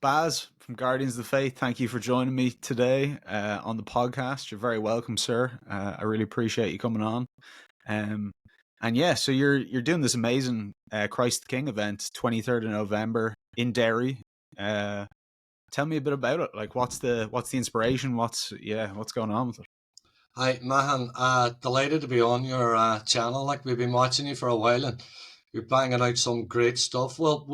Baz from Guardians of the Faith, thank you for joining me today on the podcast. You're very welcome, sir. I really appreciate you coming on. Um, and yeah, so you're doing this amazing Christ the King event, 23rd of November in Derry. Tell me a bit about it. Like, what's the inspiration? What's going on with it? Hi, Mahan. Delighted to be on your channel. Like we've been watching you for a while, and you're banging out some great stuff. Well,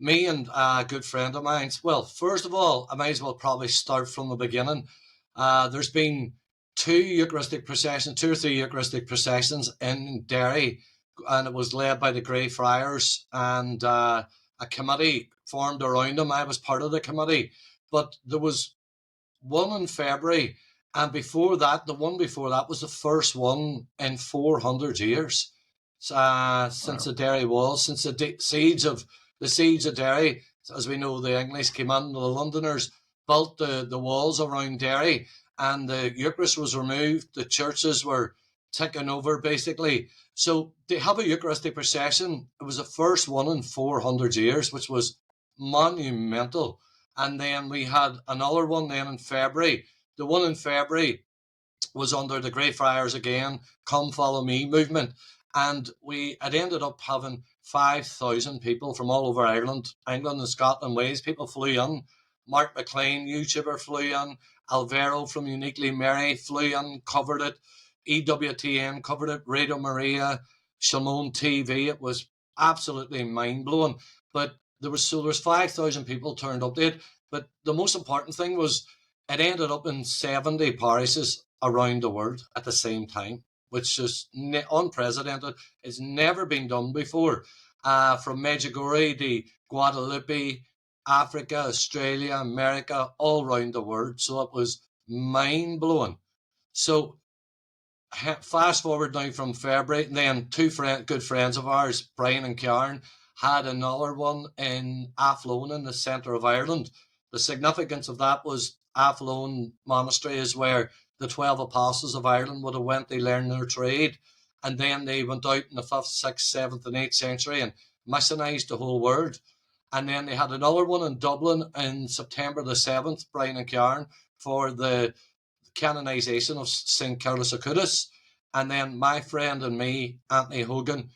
me and a good friend of mine. Well, first of all, I might as well probably start from the beginning. There's been two or three Eucharistic processions in Derry, and it was led by the Grey Friars and a committee formed around them. I was part of the committee, but there was one in February, and before that, the one before that was the first one in 400 years since Wow. the Derry walls, since the siege of Derry. As we know, the English came in, the Londoners built the walls around Derry, and the Eucharist was removed. The churches were taken over, basically. So they have a Eucharistic procession. It was the first one in 400 years, which was monumental. And then we had another one then in February. The one in February was under the Grey Friars again, Come Follow Me movement. And we had ended up having 5,000 people from all over Ireland, England and Scotland, Wales. People flew in. Mark McLean, YouTuber, flew in. Alvaro from Uniquely Mary flew in, covered it. EWTN covered it. Radio Maria, Shimon TV. It was absolutely mind blowing. But there was 5,000 people turned up to it. But the most important thing was it ended up in 70 parishes around the world at the same time, which is unprecedented. It's never been done before. From Medjugorje to Guadeloupe, Africa, Australia, America, all around the world. So it was mind blowing. So fast forward now from February, and then good friends of ours, Brian and Karen, had another one in Athlone in the centre of Ireland. The significance of that was Athlone Monastery is where the 12 apostles of Ireland would have went. They learned their trade, and then they went out in the 5th, 6th, 7th, and 8th century and missionised the whole world. And then they had another one in Dublin in September the 7th, Brian and Karen, for the canonization of St. Carlos Acutis. And then my friend and me, Anthony Hogan,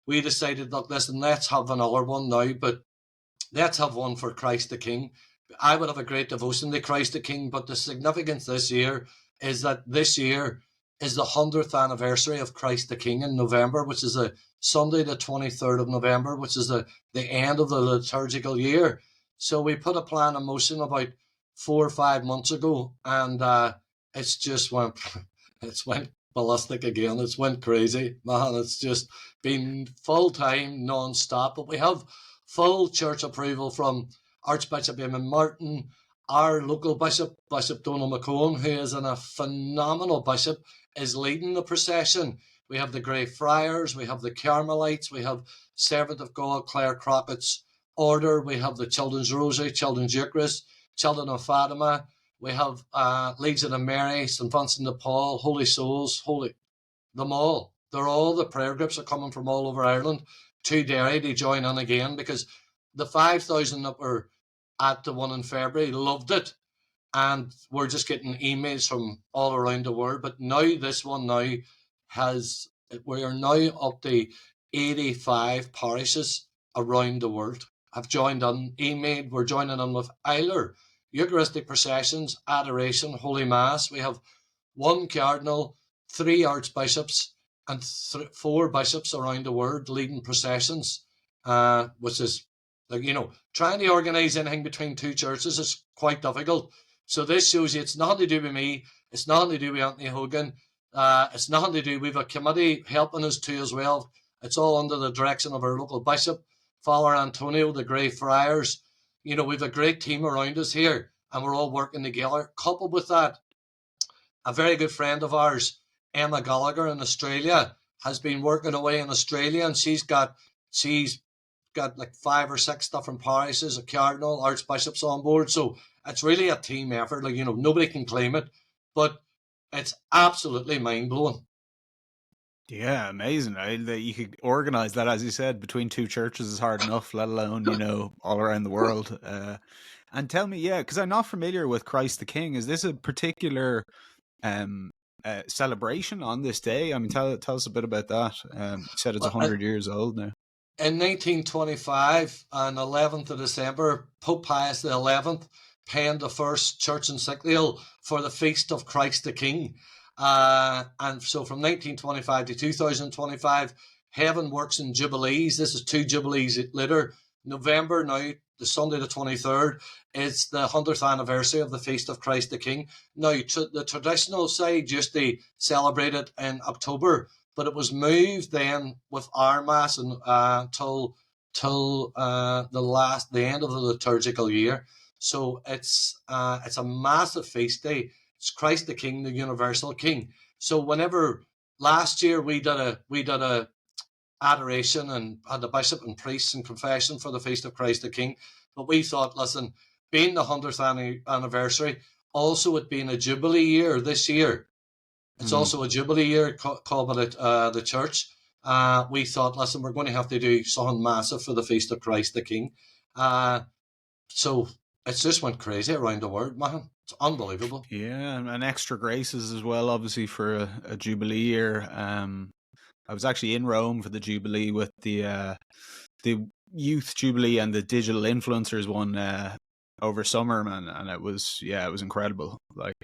we decided, look, listen, let's have another one now, but let's have one for Christ the King. I would have a great devotion to Christ the King, but the significance this year is that this year is the 100th anniversary of Christ the King in November, which is a Sunday, the 23rd of November, which is the end of the liturgical year. So we put a plan in motion about 4 or 5 months ago, and it's just went, it's went ballistic again. It's went crazy, man. It's just been full time, non stop. But we have full church approval from Archbishop Eamon Martin, our local bishop, Bishop Donald McCone, who is a phenomenal bishop, is leading the procession. We have the Grey Friars, we have the Carmelites, we have Servant of God, Claire Crockett's Order, we have the Children's Rosary, Children's Eucharist, Children of Fatima, we have Legion of Mary, St. Vincent de Paul, Holy Souls, them all. They're all the prayer groups are coming from all over Ireland to Derry to join in again, because the 5,000 that were at the one in February loved it, and we're just getting emails from all around the world. But now this one now has we are now up to 85 parishes around the world have joined in. Email, we're joining in with Eiler, Eucharistic processions, adoration, Holy Mass. We have one cardinal, three archbishops, and four bishops around the world leading processions, which is, like, trying to organise anything between two churches is quite difficult. So this shows you it's nothing to do with me. It's nothing to do with Anthony Hogan. It's nothing to do. We've a committee helping us too as well. It's all under the direction of our local bishop, Father Antonio, the Grey Friars. We've a great team around us here, and we're all working together. Coupled with that, a very good friend of ours, Emma Gallagher in Australia, has been working away in Australia, and she's got like 5 or 6 different parishes, a cardinal, archbishops on board. So it's really a team effort. Like, nobody can claim it, but it's absolutely mind blowing. Yeah, amazing. That you could organize that, as you said, between two churches is hard enough, let alone, all around the world. And tell me, yeah, because I'm not familiar with Christ the King. Is this a particular um, celebration on this day? I mean, tell us a bit about that. You said it's Well, 100 years old now. in 1925, on 11th of December, Pope Pius the 11th penned the first church encyclical for the feast of Christ the King. And so from 1925 to 2025, heaven works in jubilees. This is two jubilees later. November now, the Sunday the 23rd, is the 100th anniversary of the feast of Christ the King. Now, the traditional side used to celebrate it in October, but it was moved then with our mass and till the end of the liturgical year. So it's a massive feast day. It's Christ the King, the universal King. So whenever last year we did a adoration and had the bishop and priests and confession for the feast of Christ the King, but we thought, listen, being the 100th anniversary, also it being a jubilee year this year, it's Mm. also a jubilee year, called it the church. We thought, listen, we're going to have to do something massive for the feast of Christ the King. Uh, so it's just went crazy around the world, man. It's unbelievable. Yeah, and extra graces as well, obviously, for a Jubilee year. I was actually in Rome for the Jubilee with the Youth Jubilee and the Digital Influencers one over summer, man, and it was incredible. Like,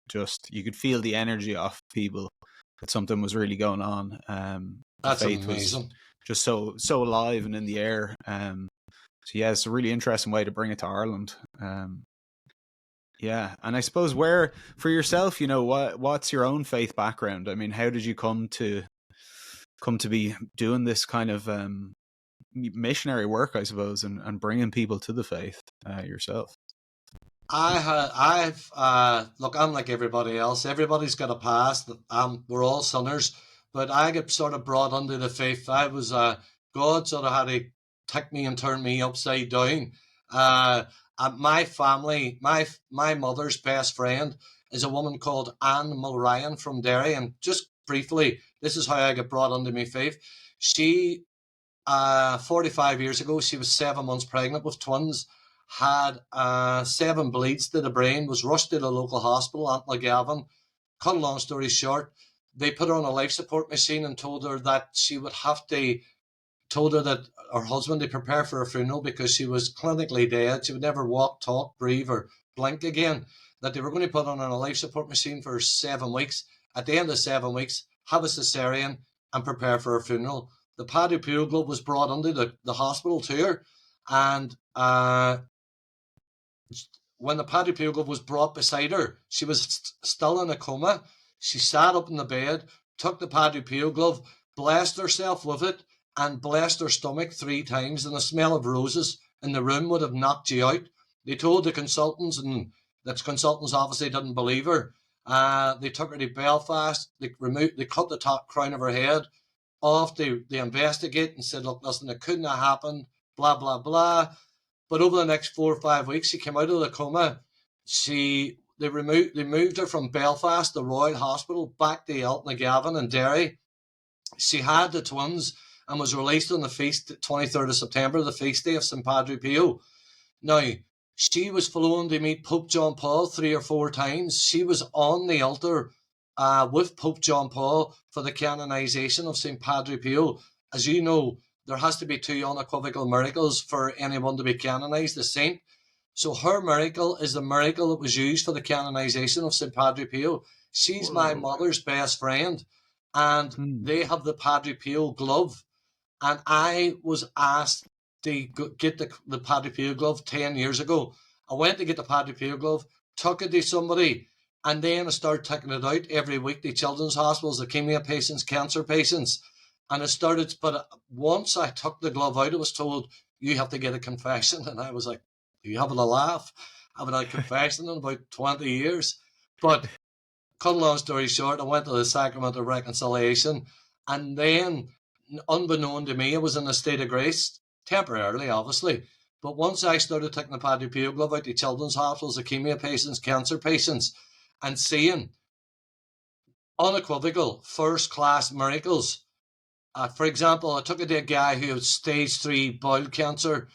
just you could feel the energy off people that something was really going on. The That's faith was amazing. just so alive and in the air. So yeah, it's a really interesting way to bring it to Ireland. Yeah, and I suppose where for yourself, what's your own faith background? I mean, how did you come to be doing this kind of missionary work, I suppose, and bringing people to the faith yourself? Look, I'm like everybody else. Everybody's got a past. We're all sinners, but I get sort of brought under the faith. God sort of had to take me and turn me upside down. Uh, my family, my mother's best friend is a woman called Anne Mulryan from Derry, and just briefly, this is how I got brought under my faith. She 45 years ago, she was 7 months pregnant with twins, had 7 bleeds to the brain, was rushed to the local hospital, Aunt Gavin. Cut a long story short, they put her on a life support machine and told her that her husband to prepare for a funeral because she was clinically dead. She would never walk, talk, breathe, or blink again. That they were going to put her on a life support machine for 7 weeks. At the end of 7 weeks, have a cesarean and prepare for her funeral. The Padre Pio Globe was brought into the hospital to her, and when the Padre Pio Globe was brought beside her, she was still in a coma. She sat up in the bed, took the Padre Pio Glove, blessed herself with it, and blessed her stomach 3 times, and the smell of roses in the room would have knocked you out. They told the consultants, and the consultants obviously didn't believe her. They took her to Belfast. They cut the top crown of her head off. They investigate and said, look, listen, it couldn't have happened. Blah blah blah. But over the next 4 or 5 weeks, she came out of the coma. They moved her from Belfast, the Royal Hospital, back to Altnagavin in Derry. She had the twins and was released on the feast 23rd of September, the feast day of St. Padre Pio. Now, she was flown to meet Pope John Paul 3 or 4 times. She was on the altar with Pope John Paul for the canonization of St. Padre Pio. As you know, there has to be 2 unequivocal miracles for anyone to be canonized as saint. So her miracle is the miracle that was used for the canonization of St. Padre Pio. She's my Whoa. mother's best friend, and Hmm. they have the Padre Pio glove. And I was asked to get the Padre Pio glove 10 years ago. I went to get the Padre Pio glove, took it to somebody, and then I started taking it out every week to children's hospitals, leukemia patients, cancer patients. And it started, but once I took the glove out, I was told, you have to get a confession. And I was like, are you having a laugh? I haven't had a confession in about 20 years. But cut a long story short, I went to the Sacrament of Reconciliation, and then, unbeknown to me, I was in a state of grace, temporarily, obviously. But once I started taking the Padre Pio glove out to children's hospitals, leukemia patients, cancer patients, and seeing unequivocal, first-class miracles. For example, I took it to a guy who had stage 3 bowel cancer.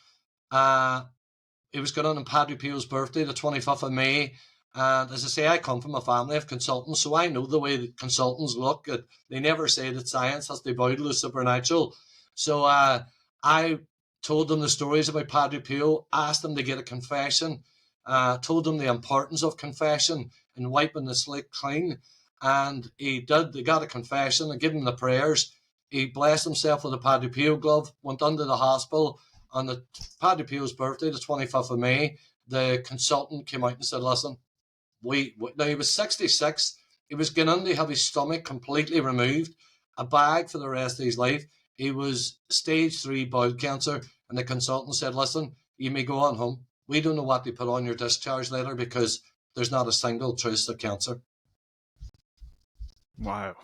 It was going on Padre Pio's birthday, the 25th of May. And as I say, I come from a family of consultants, so I know the way that consultants look. They never say that science has to bow to the supernatural. So I told them the stories about Padre Pio, asked them to get a confession, told them the importance of confession and wiping the slate clean. And he did. They got a confession. I gave him the prayers. He blessed himself with a Padre Pio glove, went under the hospital. On the Padre Pio's birthday, the 25th of May, the consultant came out and said, listen, now he was 66. He was going to have his stomach completely removed, a bag for the rest of his life. He was stage 3 bowel cancer. And the consultant said, listen, you may go on home. We don't know what they put on your discharge letter because there's not a single trace of cancer. Wow.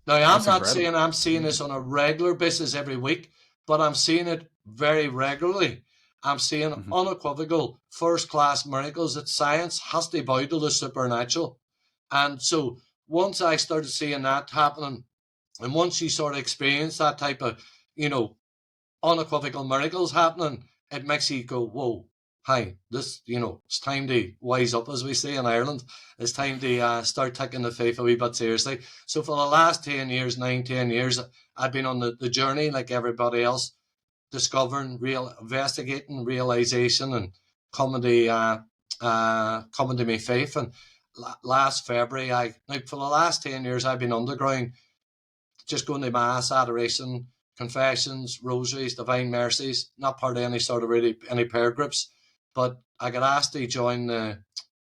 Now, I'm That's not incredible. saying I'm seeing this on a regular basis every week, but I'm seeing it very regularly. I'm seeing unequivocal first-class miracles that science has to bow to the supernatural. And so once I started seeing that happening, and once you sort of experience that type of, unequivocal miracles happening, it makes you go, whoa, hi, this, it's time to wise up, as we say in Ireland. It's time to start taking the faith a wee bit seriously. So for the last 10 years, 10 years, I've been on the journey like everybody else, discovering, investigating, realization, and coming to my faith. And last February, for the last 10 years, I've been underground, just going to mass, adoration, confessions, rosaries, divine mercies, not part of any sort of any prayer groups. But I got asked to join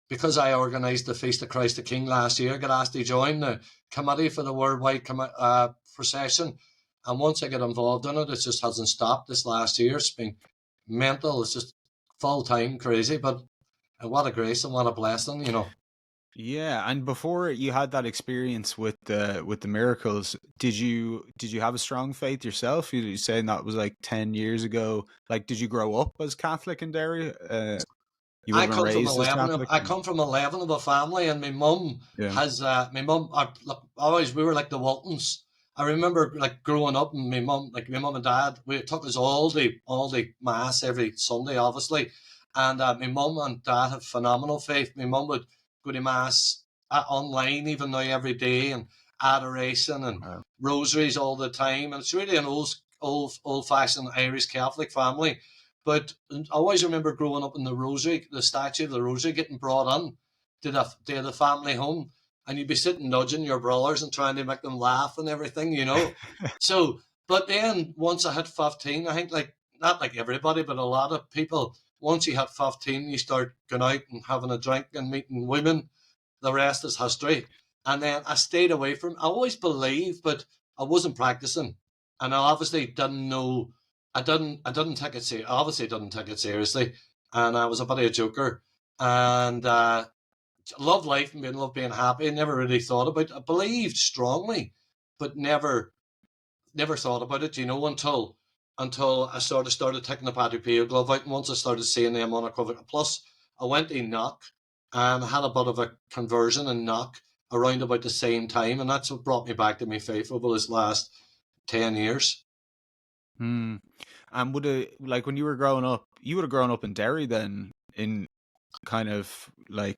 because I organised the Feast of Christ the King last year, I got asked to join the committee for the worldwide procession. And once I get involved in it, it just hasn't stopped this last year. It's been mental. It's just full time crazy. But what a grace and what a blessing, Yeah, and before you had that experience with the miracles, did you have a strong faith yourself? You saying that was like 10 years ago. Like, did you grow up as Catholic in Derry? You would I have been come from raised as 11. Catholic? I come from 11 of a family, and my mum Yeah. has my mum. Always we were like the Waltons. I remember like growing up, and my mum and dad, we took us all the mass every Sunday, obviously, and my mum and dad have phenomenal faith. My mum would go to mass online even now every day, and adoration and Wow. rosaries all the time, and it's really an old fashioned Irish Catholic family. But I always remember growing up in the statue of the Rosary getting brought on to the family home, and you'd be sitting nudging your brothers and trying to make them laugh and everything. So, but then once I hit 15, I think like not like everybody, but a lot of people, once you hit 15, you start going out and having a drink and meeting women. The rest is history. And then I stayed away from. I always believed, but I wasn't practicing, and I obviously didn't know. I didn't take it seriously. Obviously, didn't take it seriously, and I was a bit of a joker. And love life and love being happy. Never really thought about it. I believed strongly, but never thought about it. Until I started taking the Padre Pio glove out, and once I started seeing them unequivocal. Plus, I went to knock, and I had a bit of a conversion and knock around about the same time, and that's what brought me back to my faith over this last 10 years. Hmm. And would it, like, when you were growing up, you would have grown up in Derry then, in kind of like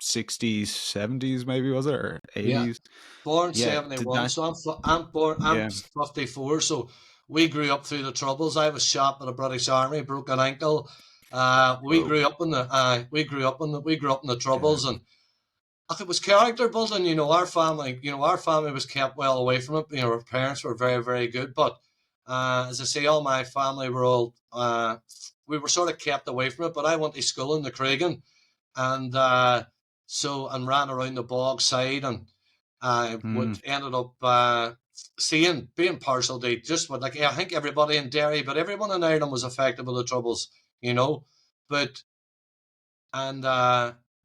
60s, 70s, maybe, was it, or Yeah, 80s? born Yeah. Did 71, that? so I'm Yeah. 54, so we grew up through the troubles. I was shot by the British Army, broke an ankle. We Oh. grew up in the we grew up in the Yeah. troubles, and it was character building. Our family was kept well away from it. Our parents were very, very good, but as I say, all my family were all we were sort of kept away from it. But I went to school in the Craigan, and and ran around the bog side, and I Hmm. would ended up being partial to just what, like, I think everybody in Derry, but everyone in Ireland was affected by the troubles, you know. But and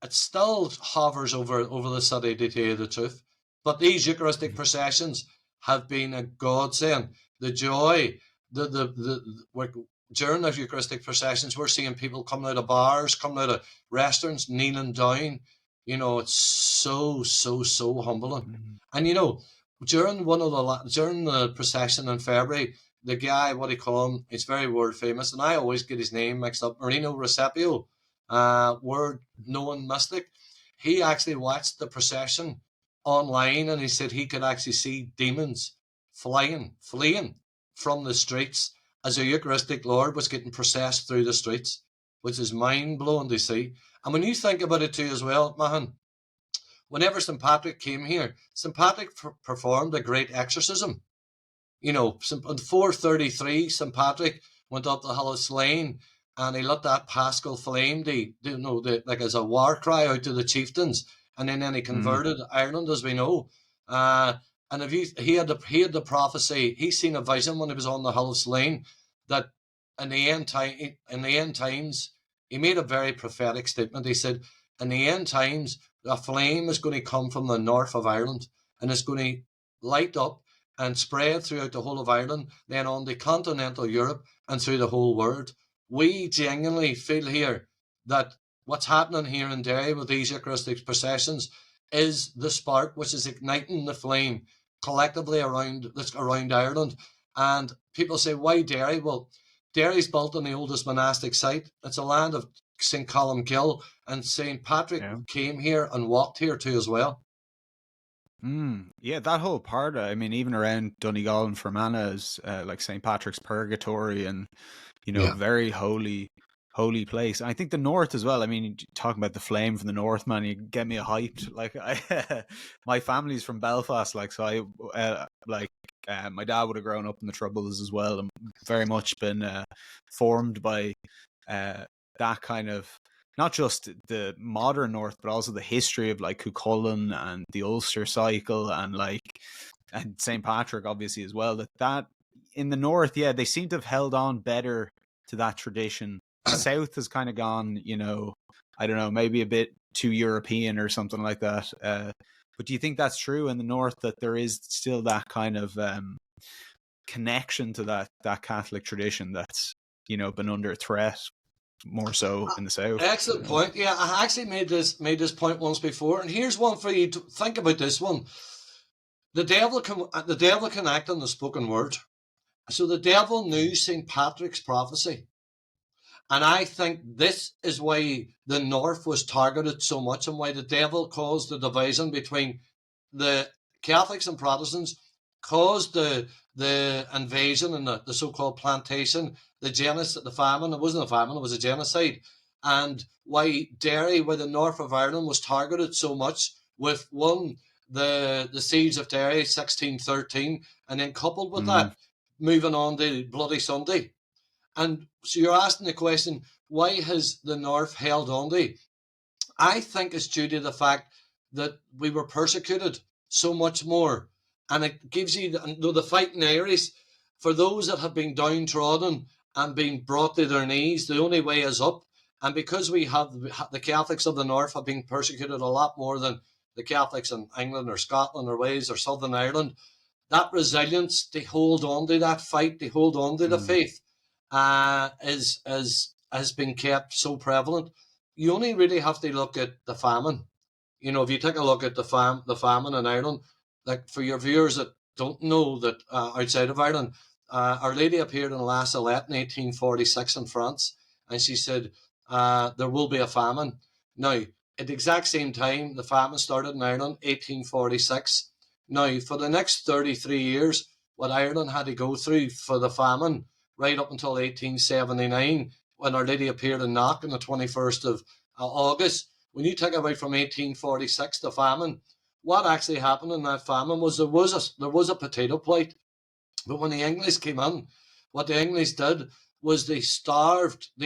it still hovers over the city, to tell you the truth. But these Eucharistic processions have been a godsend. The joy, during the Eucharistic processions, we're seeing people coming out of bars, coming out of restaurants, kneeling down, It's so humbling. Mm. And during the procession in February, the guy, what do you call him? It's very world famous, and I always get his name mixed up. Marino Recepio, word known mystic. He actually watched the procession online, and he said he could actually see demons fleeing from the streets as a Eucharistic Lord was getting processed through the streets, which is mind blowing to see. And when you think about it too, as well, Mahan, whenever St. Patrick came here, St. Patrick performed a great exorcism. On 433, St. Patrick went up the hill of Slane and he lit that Paschal flame, like as a war cry out to the chieftains. And then he Mm. converted Ireland, as we know. Uh, and he had the prophecy. He seen a vision when he was on the hill of Slane that in the end times, he made a very prophetic statement. He said, in the end times, a flame is going to come from the north of Ireland and it's going to light up and spread throughout the whole of Ireland, then on to continental Europe and through the whole world. We genuinely feel here that what's happening here in Derry with these Eucharistic processions is the spark which is igniting the flame collectively around Ireland. And people say, why Derry? Well, Derry's built on the oldest monastic site. It's a land of St. Columcille, and St. Patrick Yeah. came here and walked here too as well. Yeah, that whole part. I mean, even around Donegal and Fermanagh is like St. Patrick's Purgatory, and Yeah. very holy place. And I think the north as well. I mean, talking about the flame from the north, man, you get me hyped. Like, my family's from Belfast, like, so my dad would have grown up in the Troubles as well, and very much been formed by that kind of, not just the modern North, but also the history of like Cuchulainn and the Ulster cycle, and St. Patrick obviously as well. That in the North, yeah, they seem to have held on better to that tradition. The South has kind of gone, I don't know, maybe a bit too European or something like that. But do you think that's true in the North, that there is still that kind of connection to that Catholic tradition that's been under threat more so in the South? Excellent point. Yeah, I actually made this point once before, and here's one for you to think about. This one: the devil can act on the spoken word. So the devil knew St. Patrick's prophecy, and I think this is why the North was targeted so much, and why the devil caused the division between the Catholics and Protestants, caused the invasion and the so-called plantation, the genocide, the famine. It wasn't a famine; it was a genocide. And why Derry, why the north of Ireland was targeted so much with the siege of Derry, 1613, and then coupled with Mm. that, moving on to Bloody Sunday. And so you're asking the question, why has the north held on to? I think it's due to the fact that we were persecuted so much more. And it gives you the fighting Irish, for those that have been downtrodden and been brought to their knees, the only way is up. And because we have the Catholics of the North have been persecuted a lot more than the Catholics in England or Scotland or Wales or Southern Ireland, that resilience, they hold on to that fight, they hold on to the Mm. faith, is has been kept so prevalent. You only really have to look at the famine. If you take a look at the famine in Ireland, like for your viewers that don't know that outside of Ireland, Our Lady appeared in La Salette in 1846 in France, and she said there will be a famine. Now, at the exact same time, the famine started in Ireland, 1846. Now, for the next 33 years, what Ireland had to go through for the famine, right up until 1879, when Our Lady appeared in Knock on the 21st of August. When you take away from 1846, the famine, what actually happened in that famine was there was a potato plight. But when the English came in, what the English did was they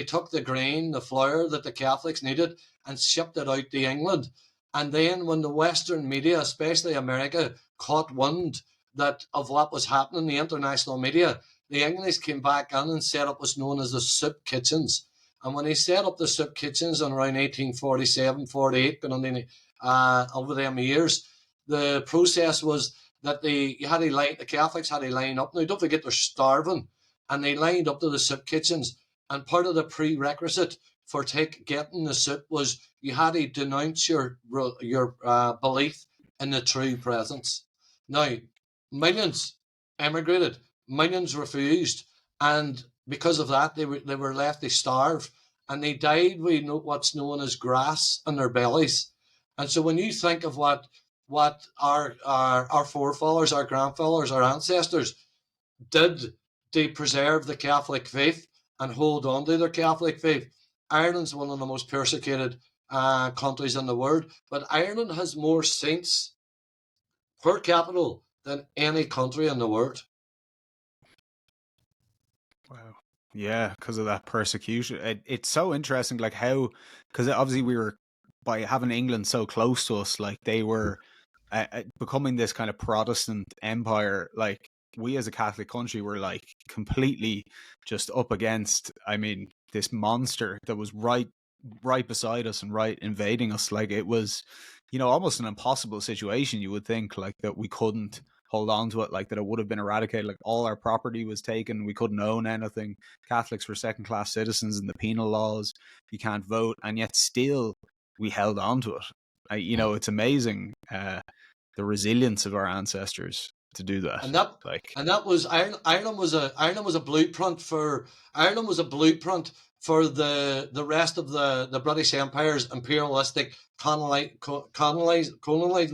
took the grain, the flour that the Catholics needed, and shipped it out to England. And then when the Western media, especially America, caught wind that of what was happening, the international media, the English came back in and set up what's known as the soup kitchens. And when they set up the soup kitchens in around 1847, 48, but over them years, the process was that the Catholics had to line up. Now, don't forget they're starving, and they lined up to the soup kitchens. And part of the prerequisite for getting the suit was you had to denounce your belief in the true presence. Now, millions emigrated, millions refused, and because of that, they were left to starve, and they died with what's known as grass in their bellies. And so, when you think of what our forefathers, our grandfathers, our ancestors did to preserve the Catholic faith and hold on to their Catholic faith, Ireland's one of the most persecuted countries in the world, but Ireland has more saints per capita than any country in the world. Wow. Yeah, because of that persecution. It's so interesting, like how, because obviously we were, by having England so close to us, like they were becoming this kind of Protestant empire. Like we as a Catholic country were like completely just up against, I mean, this monster that was right beside us and right invading us. Like it was, almost an impossible situation. You would think like that we couldn't hold on to it, like that it would have been eradicated, like all our property was taken, we couldn't own anything, Catholics were second class citizens in the penal laws, you can't vote, and yet still we held on to it. It's amazing, the resilience of our ancestors to do that. And that was Ireland was a blueprint for the rest of the British Empire's imperialistic colonizing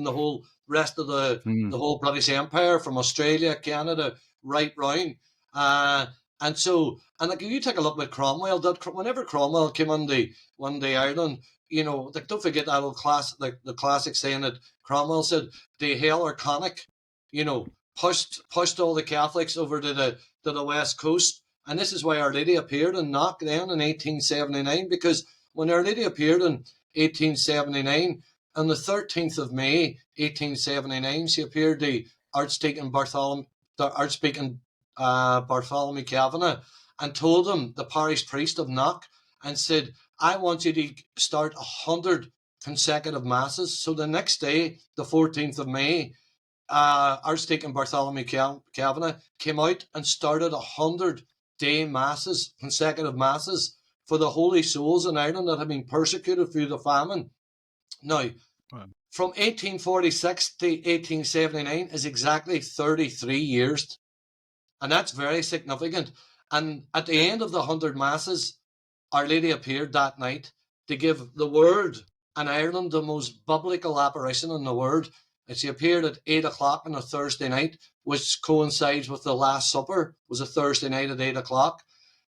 the whole rest of the whole British Empire, from Australia, Canada, right round. And like if you take a look at Cromwell, whenever Cromwell came on the Ireland, like don't forget that old the classic saying that Cromwell said, "The hell are conic," pushed all the Catholics over to the West Coast. And this is why Our Lady appeared in Knock then in 1879, because when Our Lady appeared in 1879, on the 13th of May, 1879, she appeared to Archdeacon Bartholomew Kavanagh, and told him, the parish priest of Knock, and said, "I want you to start 100 consecutive masses." So the next day, the 14th of May, Archdeacon Bartholomew Kavanagh came out and started 100-day masses, consecutive masses, for the holy souls in Ireland that had been persecuted through the famine. Now, from 1846 to 1879 is exactly 33 years, and that's very significant. And at the end of the 100 masses, Our Lady appeared that night to give the word in Ireland, the most biblical apparition in the world. And she appeared at 8 o'clock on a Thursday night, which coincides with the Last Supper, was a Thursday night at 8 o'clock.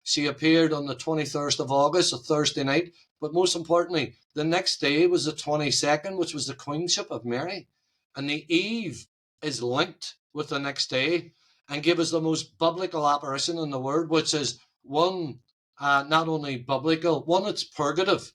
She appeared on the 21st of August, a Thursday night. But most importantly, the next day was the 22nd, which was the Queenship of Mary. And the eve is linked with the next day, and give us the most biblical apparition in the world, which is one, not only biblical, one, it's purgative,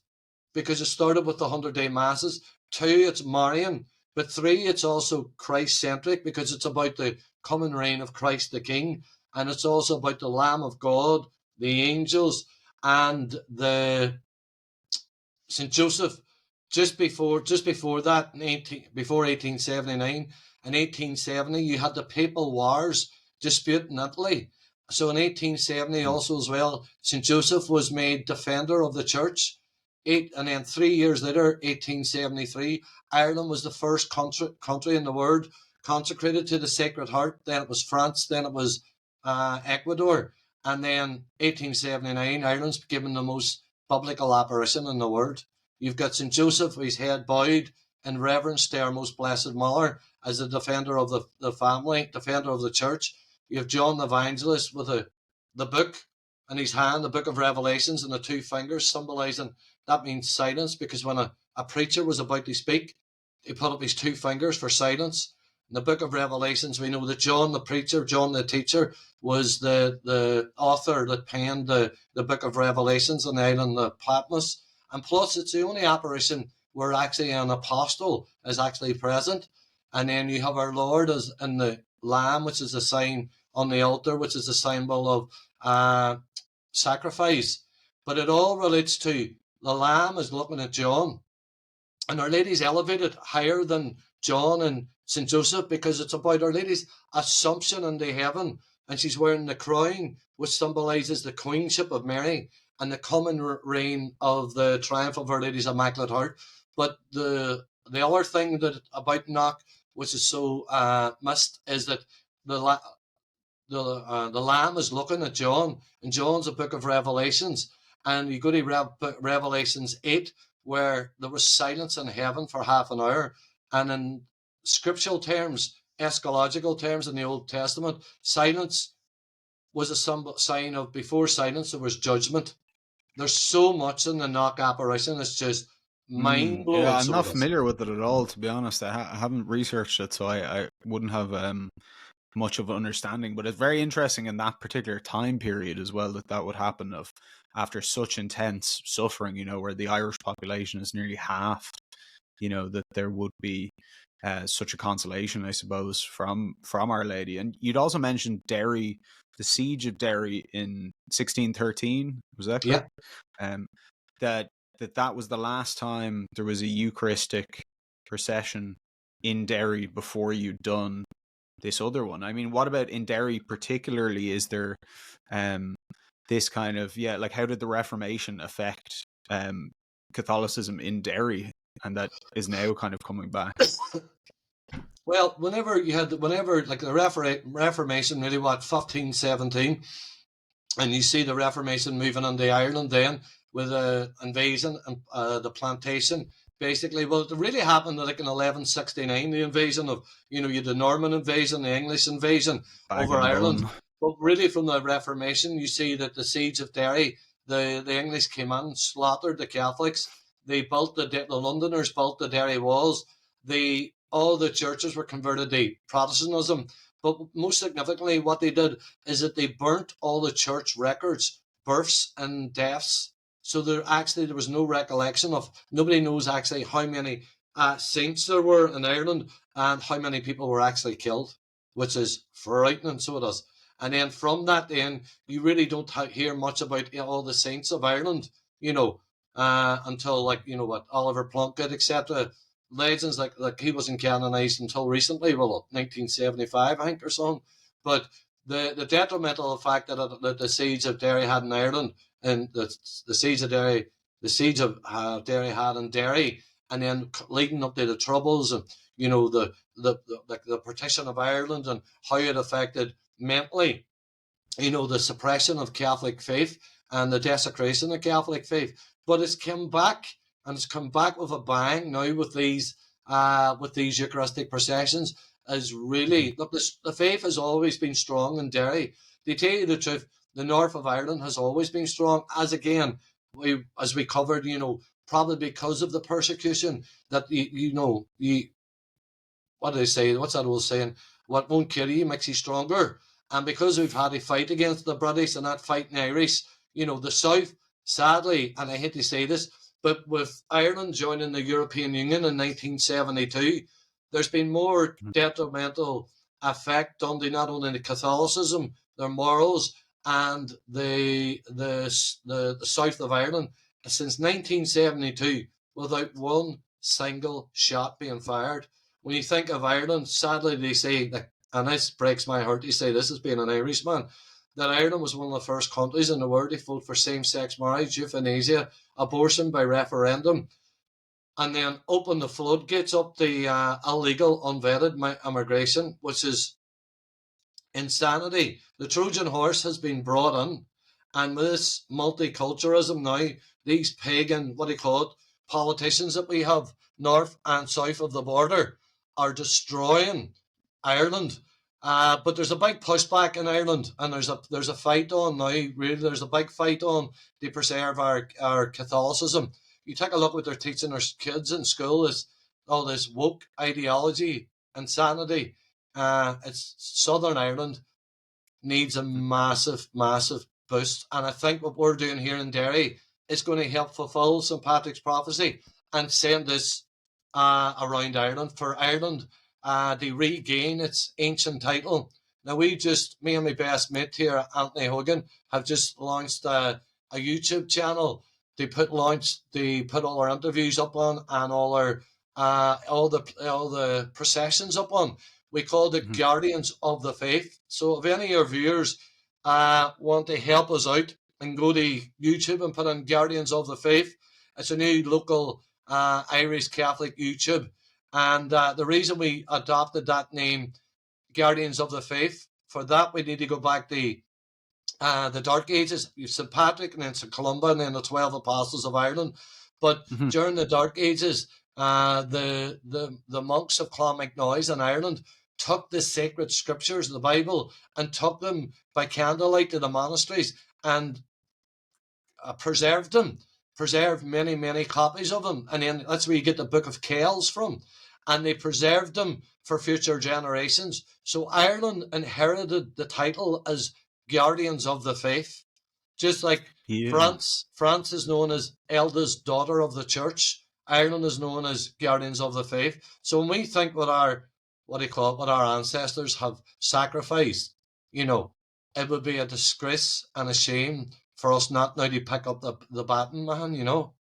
because it started with the 100-day masses. Two, it's Marian. But three, it's also Christ-centric, because it's about the coming reign of Christ the King. And it's also about the Lamb of God, the angels, and the St. Joseph. Just before that, before 1879, in 1870, you had the Papal Wars dispute in Italy. So in 1870 also as well, St. Joseph was made defender of the church. And then 3 years later, 1873, Ireland was the first country in the world consecrated to the Sacred Heart. Then it was France, then it was Ecuador. And then 1879, Ireland's given the most biblical apparition in the world. You've got St. Joseph with his head bowed in reverence to our most blessed mother as the defender of the family, defender of the church. You have John the Evangelist with the book in his hand, the book of Revelations, and the two fingers symbolizing, that means silence, because when a preacher was about to speak, he put up his two fingers for silence. In the book of Revelations, we know that John the preacher, John the teacher, was the author that penned the book of Revelations on the island of Patmos. And plus, it's the only apparition where actually an apostle is actually present. And then you have our Lord as in the Lamb, which is a sign on the altar, which is a symbol of sacrifice. But it all relates to the Lamb is looking at John. And Our Lady's elevated higher than John and St. Joseph, because it's about Our Lady's assumption into heaven. And she's wearing the crown, which symbolizes the Queenship of Mary. and the coming reign of the triumph of Our Lady's Immaculate Heart. But the other thing that about Knock, which is so missed, is that the the Lamb is looking at John, and John's a book of Revelations, and you go to Revelations 8, where there was silence in heaven for half an hour, and in scriptural terms, eschatological terms in the Old Testament, silence was a sign of, before silence there was judgment. There's so much in the Knock apparition, it's just mind blowing. Yeah, I'm So not it is. familiar with it at all, to be honest. I haven't researched it, so I wouldn't have much of an understanding. But it's very interesting in that particular time period as well that would happen of after such intense suffering, where the Irish population is nearly half, that there would be such a consolation, I suppose, from Our Lady. And you'd also mentioned Derry, the siege of Derry in 1613. Was that correct? Yeah. That was the last time there was a Eucharistic procession in Derry before you'd done this other one. I mean, what about in Derry particularly? Is there this kind of, like, how did the Reformation affect Catholicism in Derry, and that is now kind of coming back? Well, whenever like the Reformation, really, 1517, and you see the Reformation moving into Ireland then with the invasion and the plantation. Basically, well, it really happened like in 1169, the invasion of, you had the Norman invasion, the English invasion over Ireland. But really, from the Reformation, you see that the siege of Derry, the English came in, slaughtered the Catholics. They built the Londoners built the Derry walls. All the churches were converted to Protestantism. But most significantly, what they did is that they burnt all the church records, births and deaths. So there was no recollection of, nobody knows actually how many saints there were in Ireland and how many people were actually killed, which is frightening. So it is. And then from that, then you really don't hear much about all the saints of Ireland, until Oliver Plunkett, etc. Legends like he wasn't canonized until recently, 1975, I think, or something. But the detrimental effect that the siege of Derry had in Ireland, and the siege of Derry had in Derry, and then leading up to the Troubles, and the partition of Ireland, and how it affected mentally, the suppression of Catholic faith and the desecration of Catholic faith. But it's come back, and it's come back with a bang now with these Eucharistic processions. Is really, look, the faith has always been strong in Derry. To tell you the truth, the north of Ireland has always been strong. As we covered, probably because of the persecution that what do they say? What's that old saying? What won't kill you makes you stronger. And because we've had a fight against the British and that fight in Irish, the South, sadly, and I hate to say this, but with Ireland joining the European Union in 1972, there's been more detrimental effect on not only the Catholicism, their morals, and the south of Ireland since 1972, without one single shot being fired. When you think of Ireland, sadly they say, and this breaks my heart to say this as being an Irishman, that Ireland was one of the first countries in the world to vote for same-sex marriage, euthanasia, abortion by referendum, and then open the floodgates up the illegal, unvetted immigration, which is insanity. The Trojan horse has been brought in, and with this multiculturalism now, these pagan, politicians that we have north and south of the border are destroying Ireland. But there's a big pushback in Ireland, and there's a fight on now. Really, there's a big fight on to preserve our Catholicism. You take a look what they're teaching our kids in school, is all this woke ideology, insanity. It's Southern Ireland needs a massive, massive boost, and I think what we're doing here in Derry is going to help fulfil St. Patrick's prophecy and send this around Ireland, for Ireland to regain its ancient title. Now, me and my best mate here, Anthony Hogan, have just launched a YouTube channel to put all our interviews up on, and all the processions up on. We call it Guardians of the Faith. So if any of your viewers want to help us out and go to YouTube and put in Guardians of the Faith. It's a new local Irish Catholic YouTube. And the reason we adopted that name, Guardians of the Faith, for that we need to go back to the Dark Ages. You've St. Patrick and then St. Columba and then the 12 Apostles of Ireland. But Mhm. during the Dark Ages, the monks of Clonmacnoise in Ireland took the sacred scriptures, the Bible, and took them by candlelight to the monasteries and preserved them, preserved many, many copies of them. And then that's where you get the Book of Kells from. And they preserved them for future generations. So Ireland inherited the title as Guardians of the Faith. Just like Yeah. France is known as eldest daughter of the church. Ireland is known as Guardians of the Faith. So when we think what our, what do you call it, what our ancestors have sacrificed, you know, it would be a disgrace and a shame for us not now to pick up the baton, man, you know.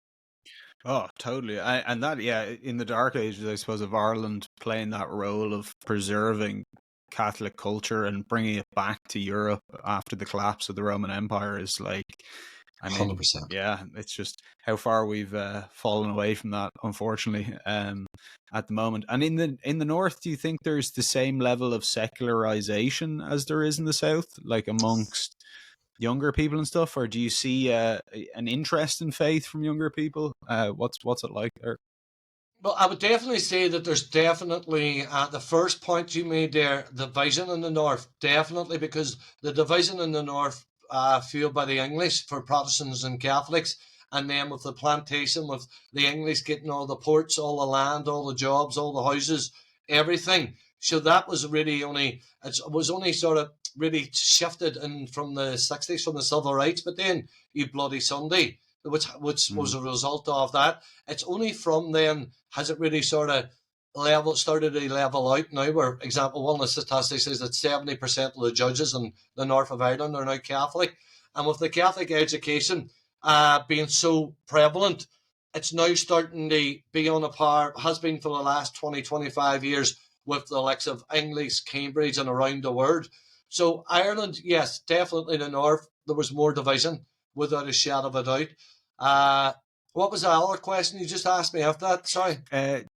Oh, totally. And that, yeah, in the Dark Ages, I suppose, of Ireland playing that role of preserving Catholic culture and bringing it back to Europe after the collapse of the Roman Empire is like, I mean, 100%. yeah, it's just how far we've fallen away from that, unfortunately, at the moment. And in the north, do you think there's the same level of secularization as there is in the south, like amongst younger people and stuff, or do you see an interest in faith from younger people? What's it like there? Well, I would definitely say that there's definitely the first point you made there, the division in the north, definitely, because the division in the north, fueled by the English for Protestants and Catholics, and then with the plantation, with the English getting all the ports, all the land, all the jobs, all the houses, everything. So that was really only, it was only sort of really shifted in from the 60s, from the civil rights, but then you Bloody Sunday, which was Mm. a result of that. It's only from then has it really sort of started to level out now, where example one of the statistics says that 70% of the judges in the north of Ireland are now Catholic. And with the Catholic education being so prevalent, it's now starting to be on a par, has been for the last 20, 25 years, with the likes of English, Cambridge, and around the world. So Ireland, yes, definitely the north, there was more division, without a shadow of a doubt. Uh, what was the other question you just asked me after that? Sorry.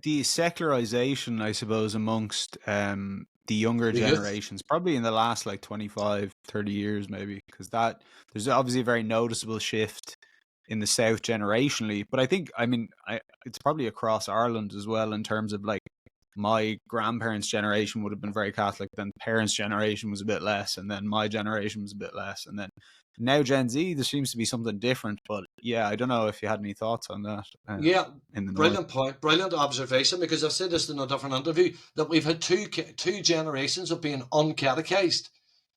The secularization, I suppose, amongst the younger The youth. generations, probably in the last like 25, 30 years, maybe, because that there's obviously a very noticeable shift in the South generationally. But I think, I mean, it's probably across Ireland as well in terms of like my grandparents' generation would have been very Catholic, then parents' generation was a bit less, and then my generation was a bit less, and then now Gen Z, there seems to be something different. But yeah, I don't know if you had any thoughts on that Yeah, in the north. brilliant point, brilliant observation. Because I've said this in a different interview that we've had two generations of being uncatechized.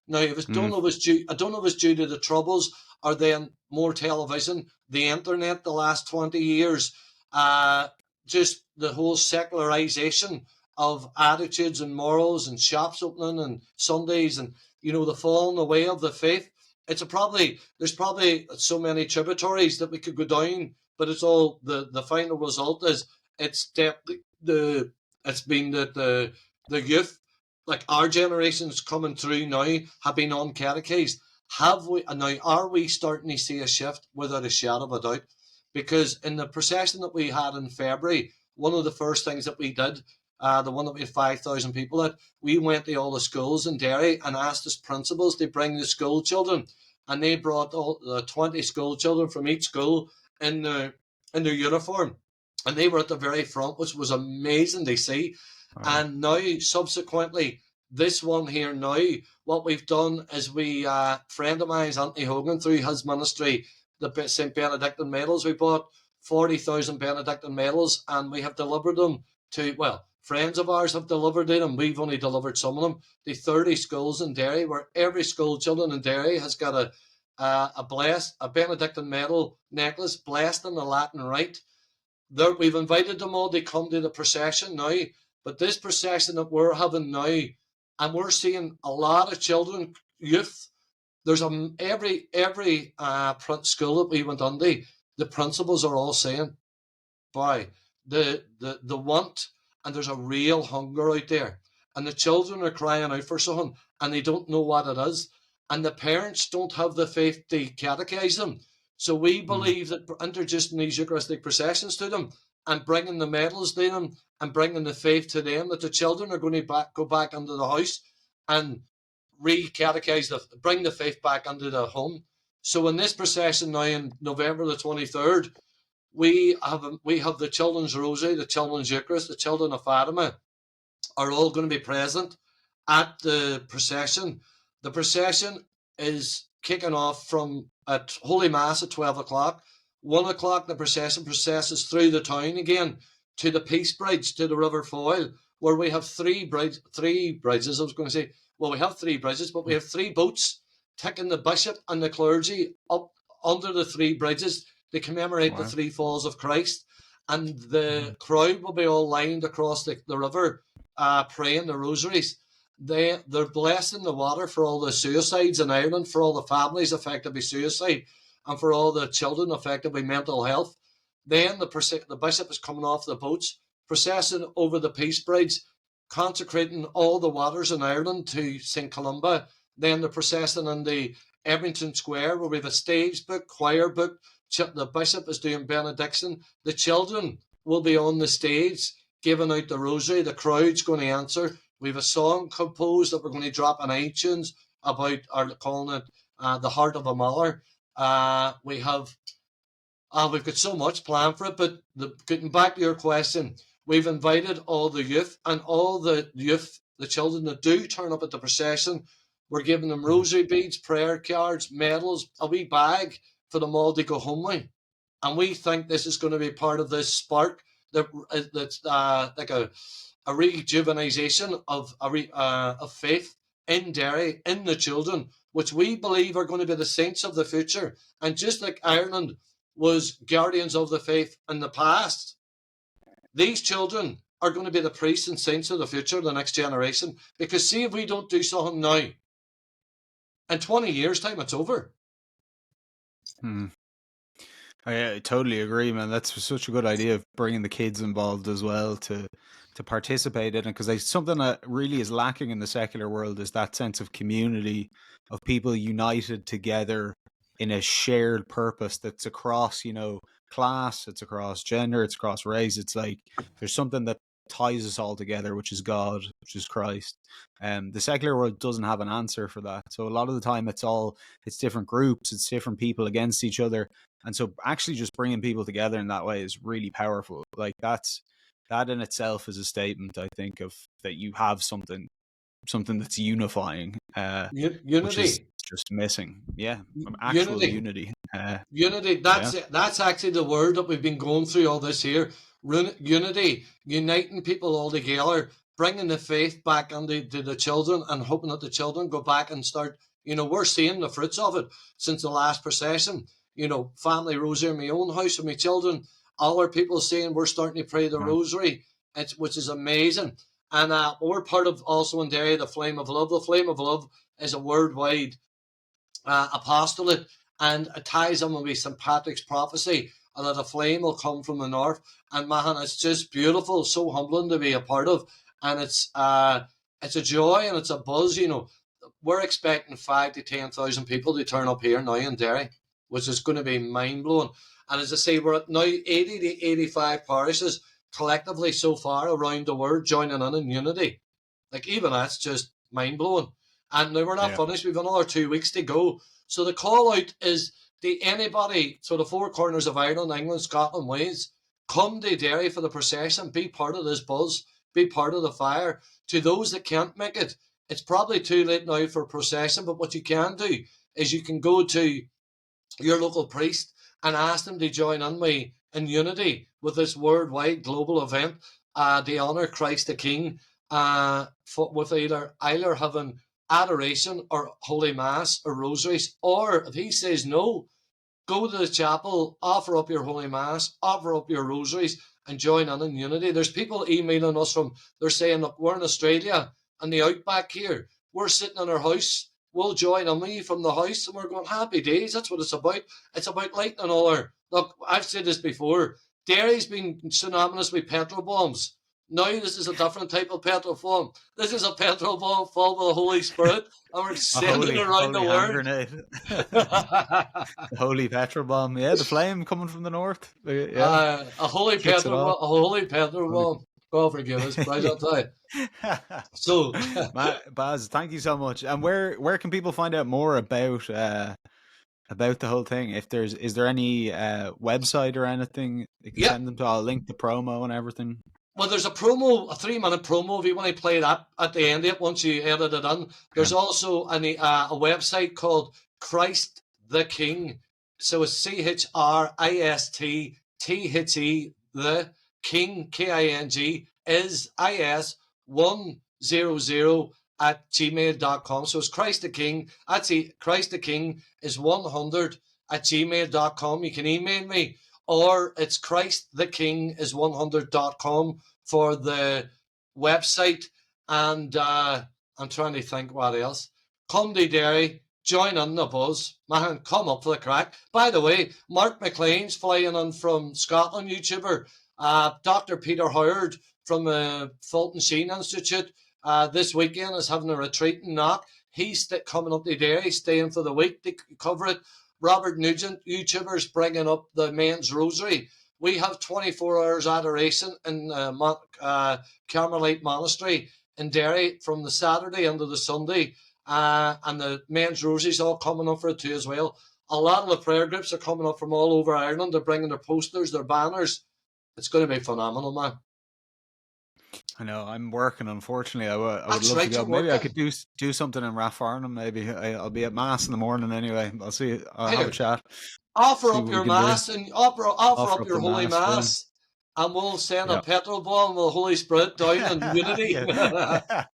Now, if it's, don't Mm. know if it's due, I don't know if it's due to the troubles or then more television, the internet, the last 20 years, uh, just the whole secularization of attitudes and morals and shops opening and Sundays and the falling away of the faith. It's a probably there's probably so many tributaries that we could go down, but it's all the final result is it's the it's been that the youth, like our generations coming through now, have been on catechized. Have we now? Are we starting to see a shift? Without a shadow of a doubt, because in the procession that we had in February, one of the first things that we did, the one that we had 5,000 people at, we went to all the schools in Derry and asked the principals to bring the school children, and they brought all the 20 school children from each school in their uniform, and they were at the very front, which was amazing to see. Wow. And now, subsequently, this one here now, what we've done is we, friend of mine, Anthony Hogan, through his ministry, the St. Benedictine medals, we bought 40,000 Benedictine medals, and we have delivered them to, well, friends of ours have delivered them. We've only delivered some of them to 30 schools in Derry, where every school children in Derry has got a Benedictine medal necklace blessed in the Latin rite. We've invited them all to come to the procession now, but this procession that we're having now, and we're seeing a lot of children, youth. There's every school that we went on to, the principals are all saying, boy, the want, and there's a real hunger out there, and the children are crying out for something, and they don't know what it is. and the parents don't have the faith to catechize them. So we believe that introducing these Eucharistic processions to them and bringing the medals to them and bringing the faith to them, that the children are going to go back into the house and re-catechize, bring the faith back into the home. So in this procession now in November the 23rd, we have the Children's Rosary, the Children's Eucharist, the Children of Fatima are all going to be present at the procession. The procession is kicking off from at Holy Mass at 12 o'clock. 1 o'clock, the procession processes through the town again to the Peace Bridge, to the River Foyle, where we have three bridges. I was going to say, well, we have three bridges, but we have three boats taking the bishop and the clergy up under the three bridges to commemorate the three falls of Christ. And the crowd will be all lined across the river, praying the rosaries. They're blessing the water for all the suicides in Ireland, for all the families affected by suicide, and for all the children affected by mental health. Then the bishop is coming off the boats, processing over the Peace Bridge, consecrating all the waters in Ireland to St. Columba. Then the procession in the Edmonton Square, where we have a stage book, choir book. The bishop is doing benediction. The children will be on the stage giving out the rosary. The crowd's going to answer. We have a song composed that we're going to drop on iTunes about calling it The Heart of a Mother. We've got so much planned for it, but getting back to your question, we've invited all the youth, and all the youth, the children that do turn up at the procession, we're giving them rosary beads, prayer cards, medals, a wee bag for them all to go home with. And we think this is going to be part of this spark that's like a rejuvenation of faith in Derry, in the children, which we believe are going to be the saints of the future. And just like Ireland was guardians of the faith in the past, these children are going to be the priests and saints of the future, the next generation. Because see, if we don't do something now, in 20 years' time, it's over. I totally agree, man. That's such a good idea of bringing the kids involved as well to participate in it, because something that really is lacking in the secular world is that sense of community, of people united together in a shared purpose that's across, class, it's across gender, it's across race. It's like there's something that ties us all together, which is God, which is Christ. The secular world doesn't have an answer for that. So a lot of the time it's different groups, it's different people against each other. And so actually just bringing people together in that way is really powerful. Like that in itself is a statement, I think, of that you have something that's unifying, Unity, which is just missing. Yeah, actual unity. Unity. That's actually the word that we've been going through all this here. Unity, uniting people all together, bringing the faith back into the children, and hoping that the children go back and start. We're seeing the fruits of it since the last procession. Family rosary in my own house with my children. Other people saying we're starting to pray the rosary, which is amazing. And we're part of also in Derry, the Flame of Love. The Flame of Love is a worldwide apostolate, and it ties in with St. Patrick's prophecy that a flame will come from the north. And man, it's just beautiful, so humbling to be a part of. And it's a joy and it's a buzz. We're expecting 5,000 to 10,000 people to turn up here now in Derry, which is going to be mind-blowing. And as I say, we're at now 80 to 85 parishes collectively so far around the world joining in unity. Like, even that's just mind-blowing. And now we're not finished. We've another 2 weeks to go. So the call out is to anybody, so the four corners of Ireland, England, Scotland, Wales, come to Derry for the procession, be part of this buzz, be part of the fire. To those that can't make it, it's probably too late now for procession, but what you can do is you can go to your local priest and ask them to join in unity with this worldwide global event, to honour Christ the King, with either having adoration or Holy Mass or rosaries, or if he says no, go to the chapel, offer up your Holy Mass, offer up your rosaries, and join in unity. There's people emailing us they're saying, look, we're in Australia and the outback here, we're sitting in our house, we'll join in with you from the house, and we're going, happy days. That's what it's about. It's about lighting all our, look, I've said this before, Derry's been synonymous with petrol bombs. Now this is a different type of petrol bomb. This is a petrol bomb filled with the Holy Spirit, and we're A sending holy, it around the holy hand world. grenade. The holy petrol bomb. Yeah, the flame coming from the north. Yeah, A holy kicks it petrol off. bomb. A holy petrol Holy. bomb. God forgive us, right? I'll tell you. So, Baz, thank you so much. And where can people find out more about the whole thing? If is there any website or anything you can yeah. send them to? I'll link the promo and everything. Well, there's a promo, a 3-minute promo. If you want to play that at the end of it, once you edit it in, there's Okay. also a website called Christ the King. So it's ChristThe, the King, KING, is IS100 at gmail.com. So it's Christ the King. Actually, Christ the King is 100 at gmail.com. You can email me, or it's ChristTheKing is 100.com for the website. And I'm trying to think what else. Come to Derry, join in the buzz. Man, come up for the crack. By the way, Mark McLean's flying in from Scotland, YouTuber. Dr. Peter Howard from the Fulton Sheen Institute this weekend is having a retreat in Knock. He's coming up to Derry, staying for the week to cover it. Robert Nugent, YouTubers, bringing up the men's rosary. We have 24 hours adoration in Carmelite Monastery in Derry from the Saturday into the Sunday, and the men's rosary's all coming up for it too as well. A lot of the prayer groups are coming up from all over Ireland. They're bringing their posters, their banners. It's going to be phenomenal, man. I know I'm working. Unfortunately, I would That's love right, to go. you're Maybe I working. could do something in Rathfarnham. Maybe I'll be at mass in the morning anyway. I'll see. I'll have a Here, chat. offer See up what we your can do. mass and offer Offer up up your the holy mass. Yeah. mass, and we'll send a Yeah. petrol bomb with the Holy Spirit down in unity. Yeah.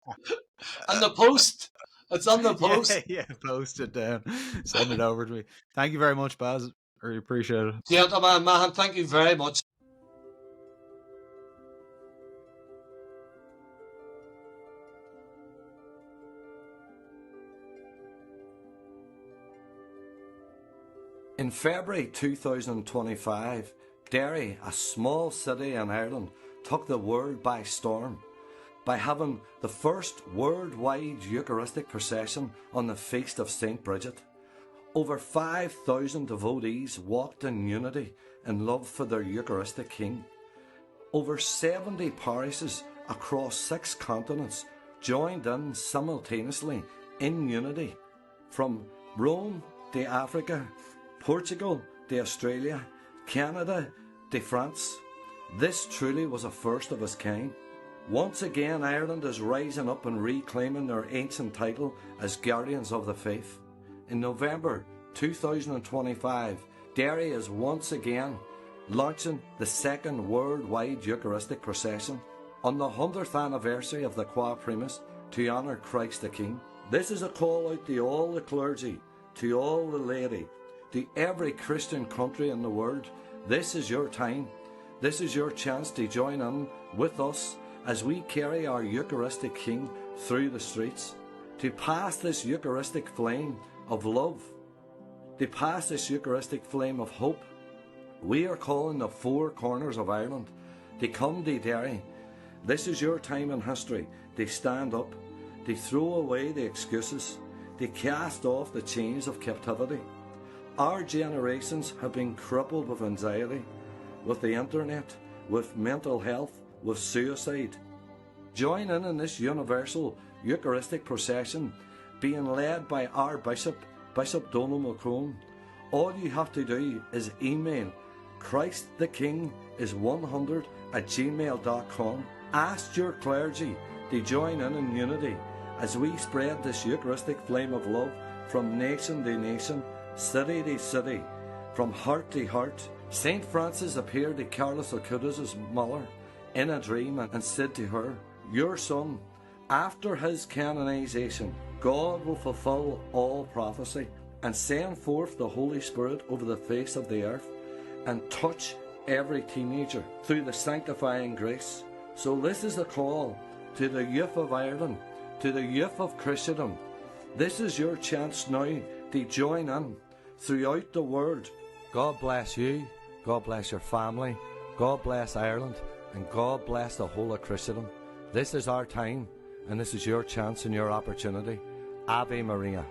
And the post, it's on the post. Yeah. Post it down. Send it over to me. Thank you very much, Baz. Really appreciate it. Gentlemen, man, thank you very much. In February 2025, Derry, a small city in Ireland, took the world by storm by having the first worldwide Eucharistic procession on the Feast of St. Bridget. Over 5,000 devotees walked in unity in love for their Eucharistic King. Over 70 parishes across 6 continents joined in simultaneously in unity, from Rome to Africa, Portugal to Australia, Canada to France. This truly was a first of its kind. Once again, Ireland is rising up and reclaiming their ancient title as guardians of the faith. In November 2025, Derry is once again launching the second worldwide Eucharistic procession on the 100th anniversary of the Qua Primus to honour Christ the King. This is a call out to all the clergy, to all the laity, to every Christian country in the world. This is your time. This is your chance to join in with us as we carry our Eucharistic King through the streets, to pass this Eucharistic flame of love, to pass this Eucharistic flame of hope. We are calling the 4 corners of Ireland to come to Derry. This is your time in history to stand up, to throw away the excuses, to cast off the chains of captivity. Our generations have been crippled with anxiety, with the internet, with mental health, with suicide. Join in this universal Eucharistic procession being led by our Bishop, Bishop Donald Mulcone. All you have to do is email ChristTheKing100@gmail.com. Ask your clergy to join in unity as we spread this Eucharistic flame of love from nation to nation, city to city, from heart to heart. St. Francis appeared to Carlos Alcuda's mother in a dream and said to her, "Your son, after his canonization, God will fulfill all prophecy and send forth the Holy Spirit over the face of the earth and touch every teenager through the sanctifying grace." So this is a call to the youth of Ireland, to the youth of Christendom. This is your chance now to join in throughout the world. God bless you. God bless your family. God bless Ireland. and God bless the whole of Christendom. This is our time, and this is your chance and your opportunity. Ave Maria.